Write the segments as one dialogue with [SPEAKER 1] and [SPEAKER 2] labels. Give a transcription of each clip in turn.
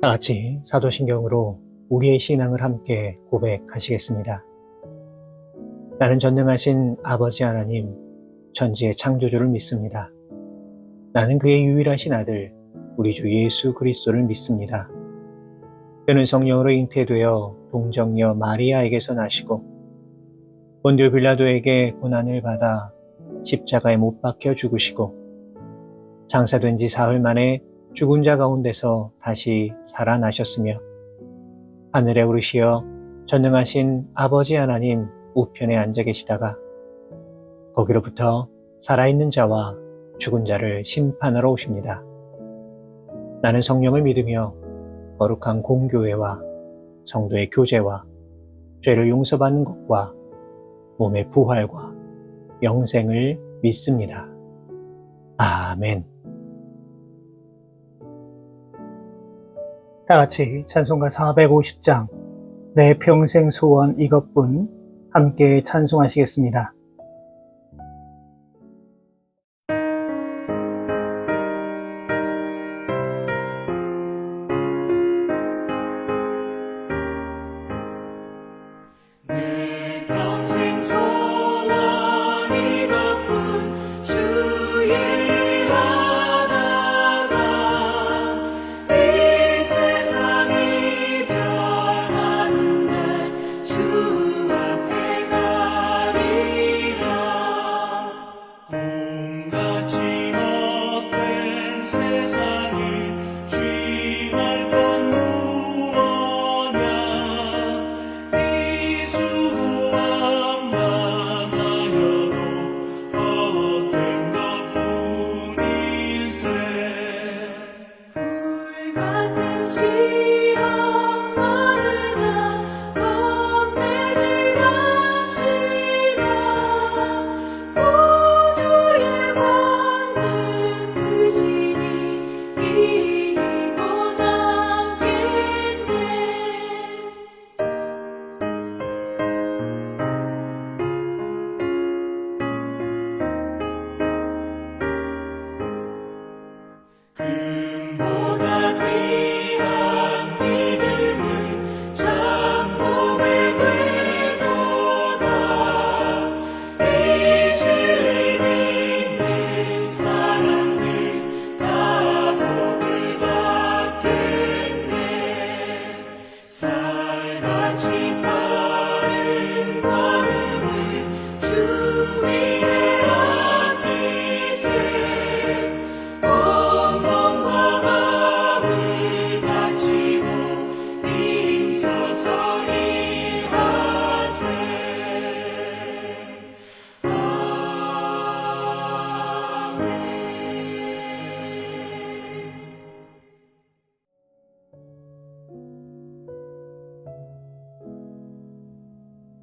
[SPEAKER 1] 다 같이 사도신경으로 우리의 신앙을 함께 고백하시겠습니다. 나는 전능하신 아버지 하나님, 천지의 창조주를 믿습니다. 나는 그의 유일하신 아들, 우리 주 예수 그리스도를 믿습니다. 그는 성령으로 잉태되어 동정녀 마리아에게서 나시고 본디오 빌라도에게 고난을 받아 십자가에 못 박혀 죽으시고 장사된 지 사흘 만에 죽은 자 가운데서 다시 살아나셨으며 하늘에 오르시어 전능하신 아버지 하나님 우편에 앉아 계시다가 거기로부터 살아있는 자와 죽은 자를 심판하러 오십니다. 나는 성령을 믿으며 거룩한 공교회와 성도의 교제와 죄를 용서받는 것과 몸의 부활과 영생을 믿습니다. 아멘. 다 같이 찬송가 450장 내 평생 소원 이것뿐 함께 찬송하시겠습니다.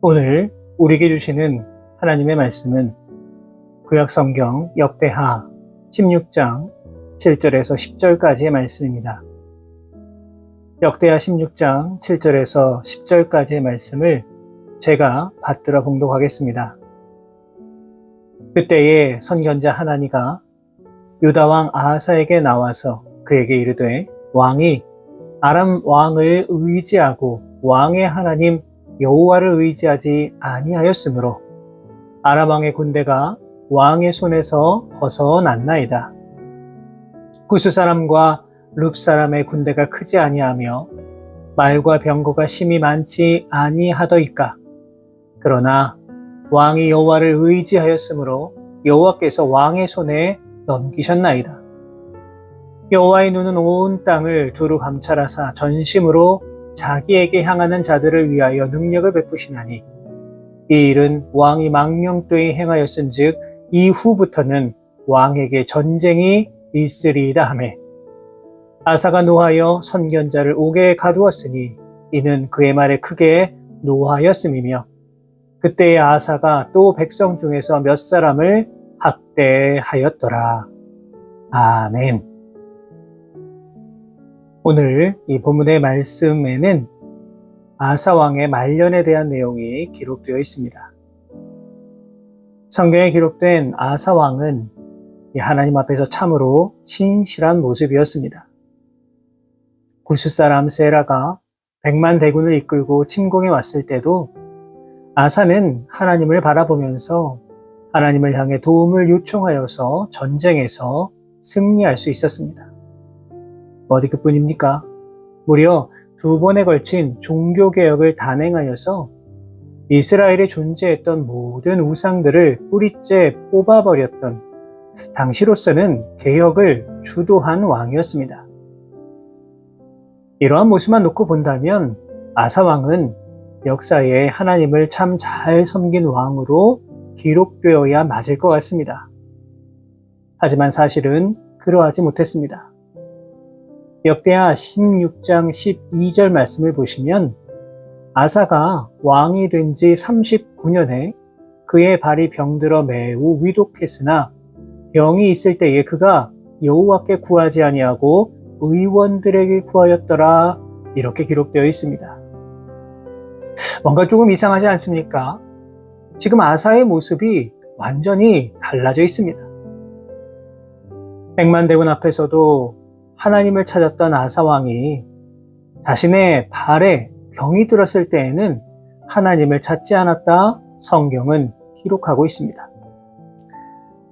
[SPEAKER 1] 오늘 우리에게 주시는 하나님의 말씀은 구약성경 역대하 16장 7절에서 10절까지의 말씀입니다. 역대하 16장 7절에서 10절까지의 말씀을 제가 받들어 봉독하겠습니다. 그때에 선견자 하나니가 유다왕 아하사에게 나와서 그에게 이르되 왕이 아람 왕을 의지하고 왕의 하나님 여호와를 의지하지 아니하였으므로 아람 왕의 군대가 왕의 손에서 벗어났나이다. 구스 사람과 룹 사람의 군대가 크지 아니하며 말과 병거가 심히 많지 아니하더이까. 그러나 왕이 여호와를 의지하였으므로 여호와께서 왕의 손에 넘기셨나이다. 여호와의 눈은 온 땅을 두루 감찰하사 전심으로 자기에게 향하는 자들을 위하여 능력을 베푸시나니 이 일은 왕이 망령되이 행하였은즉 이후부터는 왕에게 전쟁이 있으리이다 하매 아사가 노하여 선견자를 옥에 가두었으니 이는 그의 말에 크게 노하였음이며 그때의 아사가 또 백성 중에서 몇 사람을 학대하였더라. 아멘. 오늘 이 본문의 말씀에는 아사 왕의 말년에 대한 내용이 기록되어 있습니다. 성경에 기록된 아사 왕은 하나님 앞에서 참으로 신실한 모습이었습니다. 구스 사람 세라가 100만 대군을 이끌고 침공해 왔을 때도 아사는 하나님을 바라보면서 하나님을 향해 도움을 요청하여서 전쟁에서 승리할 수 있었습니다. 어디 그뿐입니까? 무려 2번에 걸친 종교개혁을 단행하여서 이스라엘에 존재했던 모든 우상들을 뿌리째 뽑아버렸던 당시로서는 개혁을 주도한 왕이었습니다. 이러한 모습만 놓고 본다면 아사왕은 역사에 하나님을 참 잘 섬긴 왕으로 기록되어야 맞을 것 같습니다. 하지만 사실은 그러하지 못했습니다. 역대하 16장 12절 말씀을 보시면 아사가 왕이 된 지 39년에 그의 발이 병들어 매우 위독했으나 병이 있을 때에 그가 여호와께 구하지 아니하고 의원들에게 구하였더라, 이렇게 기록되어 있습니다. 뭔가 조금 이상하지 않습니까? 지금 아사의 모습이 완전히 달라져 있습니다. 100만 대군 앞에서도 하나님을 찾았던 아사 왕이 자신의 발에 병이 들었을 때에는 하나님을 찾지 않았다 성경은 기록하고 있습니다.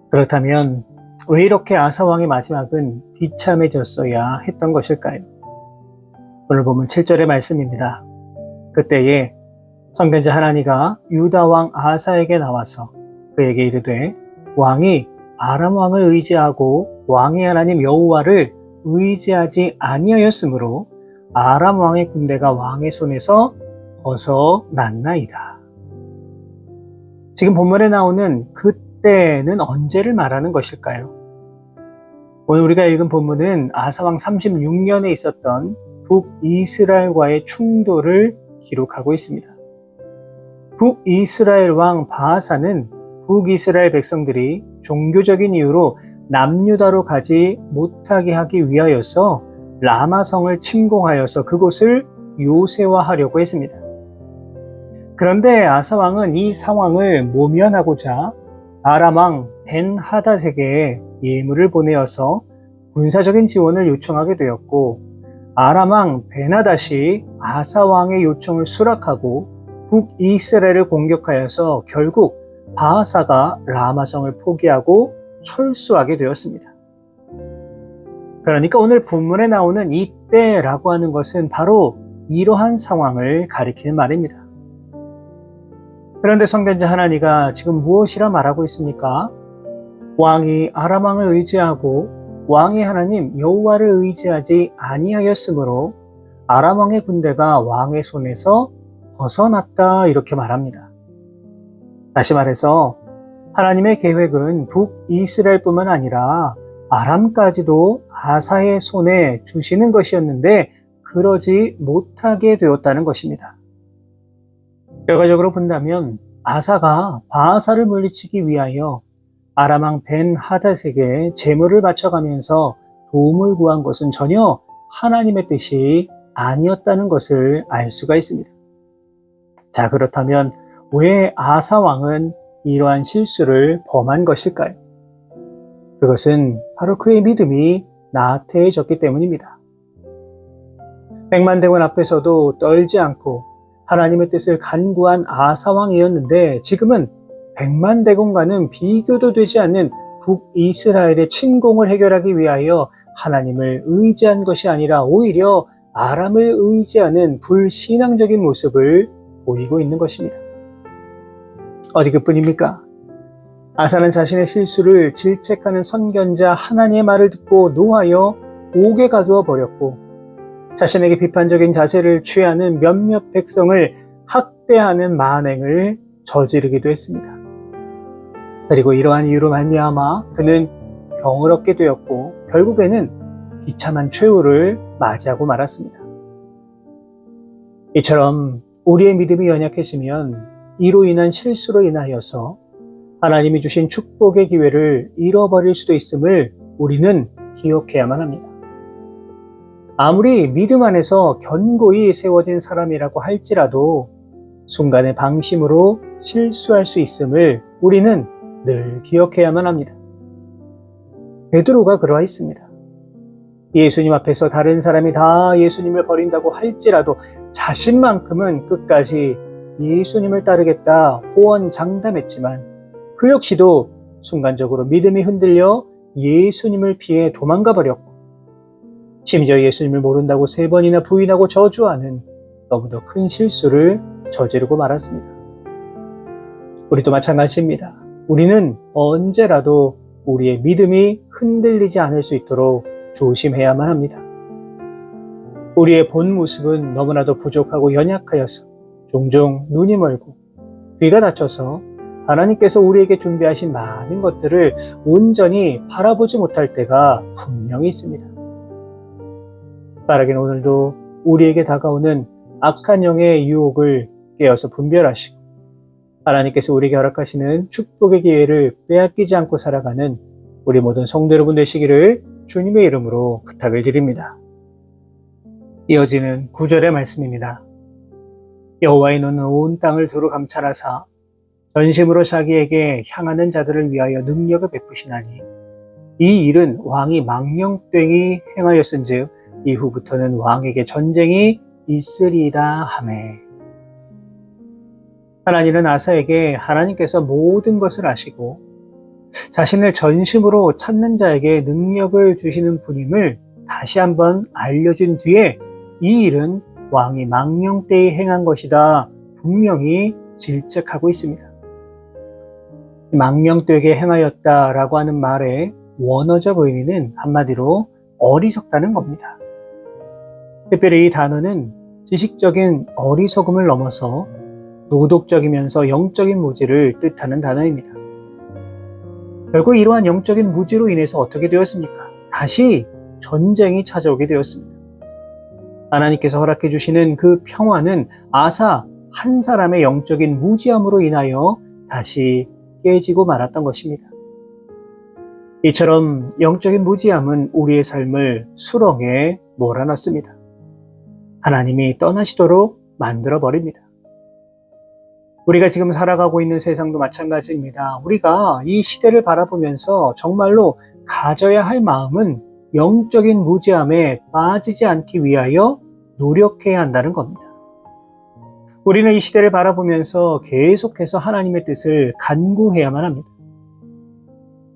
[SPEAKER 1] 그렇다면 왜 이렇게 아사 왕의 마지막은 비참해졌어야 했던 것일까요? 오늘 보면 7절의 말씀입니다. 그때에 선견자 하나니가 유다 왕 아사에게 나와서 그에게 이르되 왕이 아람 왕을 의지하고 왕의 하나님 여호와를 의지하지 아니하였으므로 아람 왕의 군대가 왕의 손에서 벗어났나이다. 지금 본문에 나오는 그때는 언제를 말하는 것일까요? 오늘 우리가 읽은 본문은 아사왕 36년에 있었던 북이스라엘과의 충돌을 기록하고 있습니다. 북이스라엘 왕 바하사는 북이스라엘 백성들이 종교적인 이유로 남유다로 가지 못하게 하기 위하여서 라마성을 침공하여서 그곳을 요새화하려고 했습니다. 그런데 아사 왕은 이 상황을 모면하고자 아람 왕 벤하닷에게 예물을 보내어서 군사적인 지원을 요청하게 되었고, 아람 왕 벤하닷이 아사 왕의 요청을 수락하고 북이스라엘을 공격하여서 결국 바하사가 라마성을 포기하고 철수하게 되었습니다. 그러니까 오늘 본문에 나오는 이때라고 하는 것은 바로 이러한 상황을 가리키는 말입니다. 그런데 선견자 하나니가 지금 무엇이라 말하고 있습니까? 왕이 아람 왕을 의지하고 왕의 하나님 여호와를 의지하지 아니하였으므로 아람 왕의 군대가 왕의 손에서 벗어났다, 이렇게 말합니다. 다시 말해서 하나님의 계획은 북이스라엘뿐만 아니라 아람까지도 아사의 손에 주시는 것이었는데 그러지 못하게 되었다는 것입니다. 결과적으로 본다면 아사가 바하사를 물리치기 위하여 아람 왕 벤하닷에게 재물을 바쳐가면서 도움을 구한 것은 전혀 하나님의 뜻이 아니었다는 것을 알 수가 있습니다. 자, 그렇다면 왜 아사 왕은 이러한 실수를 범한 것일까요? 그것은 바로 그의 믿음이 나태해졌기 때문입니다. 100만 대군 앞에서도 떨지 않고 하나님의 뜻을 간구한 아사 왕이었는데 지금은 100만 대군과는 비교도 되지 않는 북이스라엘의 침공을 해결하기 위하여 하나님을 의지한 것이 아니라 오히려 아람을 의지하는 불신앙적인 모습을 보이고 있는 것입니다. 어디 그뿐입니까? 아사는 자신의 실수를 질책하는 선견자 하나님의 말을 듣고 노하여 옥에 가두어 버렸고, 자신에게 비판적인 자세를 취하는 몇몇 백성을 학대하는 만행을 저지르기도 했습니다. 그리고 이러한 이유로 말미암아 그는 병을 얻게 되었고 결국에는 비참한 최후를 맞이하고 말았습니다. 이처럼 우리의 믿음이 연약해지면 이로 인한 실수로 인하여서 하나님이 주신 축복의 기회를 잃어버릴 수도 있음을 우리는 기억해야만 합니다. 아무리 믿음 안에서 견고히 세워진 사람이라고 할지라도 순간의 방심으로 실수할 수 있음을 우리는 늘 기억해야만 합니다. 베드로가 그러했습니다. 예수님 앞에서 다른 사람이 다 예수님을 버린다고 할지라도 자신만큼은 끝까지 예수님을 따르겠다 호언장담했지만 그 역시도 순간적으로 믿음이 흔들려 예수님을 피해 도망가 버렸고, 심지어 예수님을 모른다고 3번이나 부인하고 저주하는 너무도 큰 실수를 저지르고 말았습니다. 우리도 마찬가지입니다. 우리는 언제라도 우리의 믿음이 흔들리지 않을 수 있도록 조심해야만 합니다. 우리의 본 모습은 너무나도 부족하고 연약하여서 종종 눈이 멀고 귀가 닫혀서 하나님께서 우리에게 준비하신 많은 것들을 온전히 바라보지 못할 때가 분명히 있습니다. 바라긴 오늘도 우리에게 다가오는 악한 영의 유혹을 깨어서 분별하시고 하나님께서 우리에게 허락하시는 축복의 기회를 빼앗기지 않고 살아가는 우리 모든 성도 여러분 되시기를 주님의 이름으로 부탁을 드립니다. 이어지는 9절의 말씀입니다. 여호와의 눈은 온 땅을 두루 감찰하사 전심으로 자기에게 향하는 자들을 위하여 능력을 베푸시나니 이 일은 왕이 망령되이 행하였은즉 이후부터는 왕에게 전쟁이 있으리이다 하매. 하나님은 아사에게 하나님께서 모든 것을 아시고 자신을 전심으로 찾는 자에게 능력을 주시는 분임을 다시 한번 알려준 뒤에 이 일은 왕이 망령되이 행한 것이다 분명히 질책하고 있습니다. 망령되게 행하였다라고 하는 말의 원어적 의미는 한마디로 어리석다는 겁니다. 특별히 이 단어는 지식적인 어리석음을 넘어서 도덕적이면서 영적인 무지를 뜻하는 단어입니다. 결국 이러한 영적인 무지로 인해서 어떻게 되었습니까? 다시 전쟁이 찾아오게 되었습니다. 하나님께서 허락해 주시는 그 평화는 아사 한 사람의 영적인 무지함으로 인하여 다시 깨지고 말았던 것입니다. 이처럼 영적인 무지함은 우리의 삶을 수렁에 몰아넣습니다. 하나님이 떠나시도록 만들어버립니다. 우리가 지금 살아가고 있는 세상도 마찬가지입니다. 우리가 이 시대를 바라보면서 정말로 가져야 할 마음은 영적인 무지함에 빠지지 않기 위하여 노력해야 한다는 겁니다. 우리는 이 시대를 바라보면서 계속해서 하나님의 뜻을 간구해야만 합니다.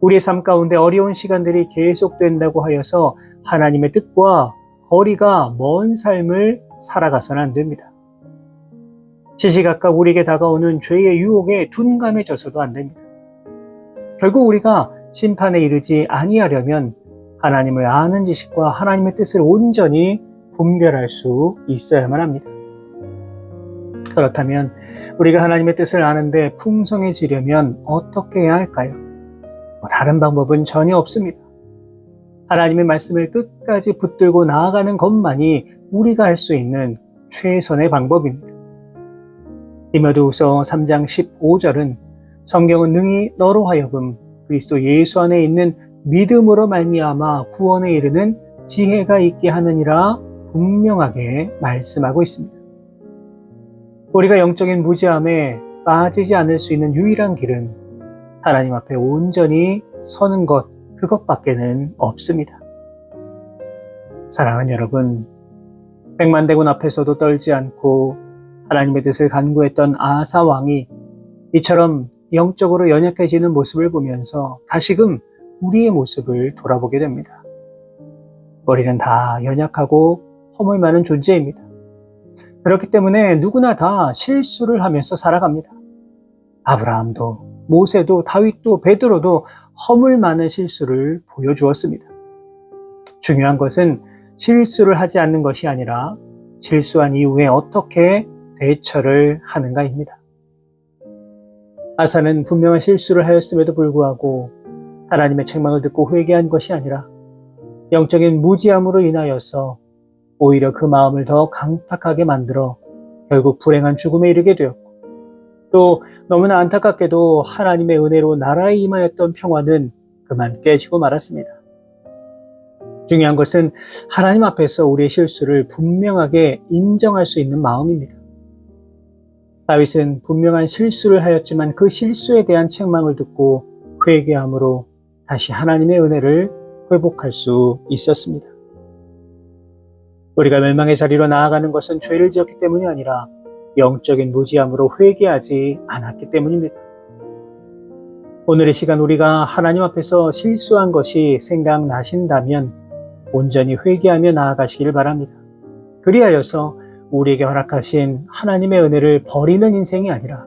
[SPEAKER 1] 우리의 삶 가운데 어려운 시간들이 계속된다고 하여서 하나님의 뜻과 거리가 먼 삶을 살아가서는 안 됩니다. 시시각각 우리에게 다가오는 죄의 유혹에 둔감해져서도 안 됩니다. 결국 우리가 심판에 이르지 아니하려면 하나님을 아는 지식과 하나님의 뜻을 온전히 분별할 수 있어야만 합니다. 그렇다면 우리가 하나님의 뜻을 아는데 풍성해지려면 어떻게 해야 할까요? 다른 방법은 전혀 없습니다. 하나님의 말씀을 끝까지 붙들고 나아가는 것만이 우리가 할 수 있는 최선의 방법입니다. 디모데후서 3장 15절은 성경은 능히 너로 하여금 그리스도 예수 안에 있는 믿음으로 말미암아 구원에 이르는 지혜가 있게 하느니라 분명하게 말씀하고 있습니다. 우리가 영적인 무지함에 빠지지 않을 수 있는 유일한 길은 하나님 앞에 온전히 서는 것, 그것밖에는 없습니다. 사랑하는 여러분, 백만대군 앞에서도 떨지 않고 하나님의 뜻을 간구했던 아사 왕이 이처럼 영적으로 연약해지는 모습을 보면서 다시금 우리의 모습을 돌아보게 됩니다. 우리는 다 연약하고 허물 많은 존재입니다. 그렇기 때문에 누구나 다 실수를 하면서 살아갑니다. 아브라함도, 모세도, 다윗도, 베드로도 허물 많은 실수를 보여주었습니다. 중요한 것은 실수를 하지 않는 것이 아니라 실수한 이후에 어떻게 대처를 하는가입니다. 아사는 분명한 실수를 하였음에도 불구하고 하나님의 책망을 듣고 회개한 것이 아니라 영적인 무지함으로 인하여서 오히려 그 마음을 더 강팍하게 만들어 결국 불행한 죽음에 이르게 되었고, 또 너무나 안타깝게도 하나님의 은혜로 나라에 임하였던 평화는 그만 깨지고 말았습니다. 중요한 것은 하나님 앞에서 우리의 실수를 분명하게 인정할 수 있는 마음입니다. 다윗은 분명한 실수를 하였지만 그 실수에 대한 책망을 듣고 회개함으로 다시 하나님의 은혜를 회복할 수 있었습니다. 우리가 멸망의 자리로 나아가는 것은 죄를 지었기 때문이 아니라 영적인 무지함으로 회개하지 않았기 때문입니다. 오늘의 시간 우리가 하나님 앞에서 실수한 것이 생각나신다면 온전히 회개하며 나아가시길 바랍니다. 그리하여서 우리에게 허락하신 하나님의 은혜를 버리는 인생이 아니라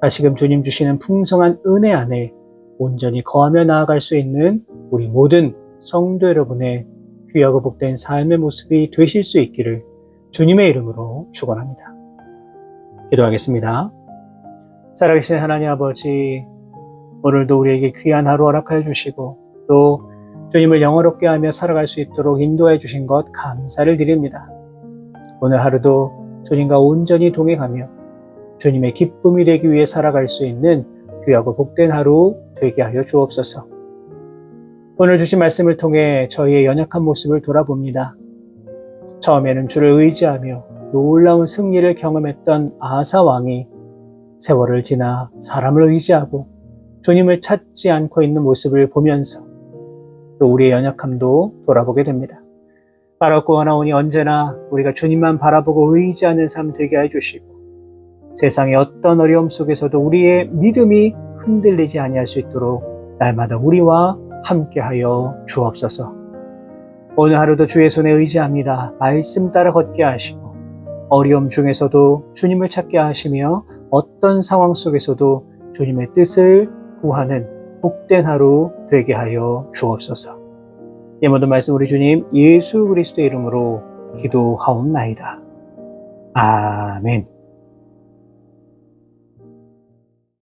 [SPEAKER 1] 다시금 주님 주시는 풍성한 은혜 안에 온전히 거하며 나아갈 수 있는 우리 모든 성도 여러분의 귀하고 복된 삶의 모습이 되실 수 있기를 주님의 이름으로 축원합니다. 기도하겠습니다. 살아계신 하나님 아버지, 오늘도 우리에게 귀한 하루 허락하여 주시고 또 주님을 영화롭게 하며 살아갈 수 있도록 인도해 주신 것 감사를 드립니다. 오늘 하루도 주님과 온전히 동행하며 주님의 기쁨이 되기 위해 살아갈 수 있는 귀하고 복된 하루 되게 하여 주옵소서. 오늘 주신 말씀을 통해 저희의 연약한 모습을 돌아봅니다. 처음에는 주를 의지하며 놀라운 승리를 경험했던 아사 왕이 세월을 지나 사람을 의지하고 주님을 찾지 않고 있는 모습을 보면서 또 우리의 연약함도 돌아보게 됩니다. 바라고 하나오니 언제나 우리가 주님만 바라보고 의지하는 삶 되게 해주시고 세상의 어떤 어려움 속에서도 우리의 믿음이 흔들리지 아니할 수 있도록 날마다 우리와 함께하여 주옵소서. 오늘 하루도 주의 손에 의지합니다. 말씀 따라 걷게 하시고 어려움 중에서도 주님을 찾게 하시며 어떤 상황 속에서도 주님의 뜻을 구하는 복된 하루 되게 하여 주옵소서. 이 모든 말씀 우리 주님 예수 그리스도의 이름으로 기도하옵나이다. 아멘.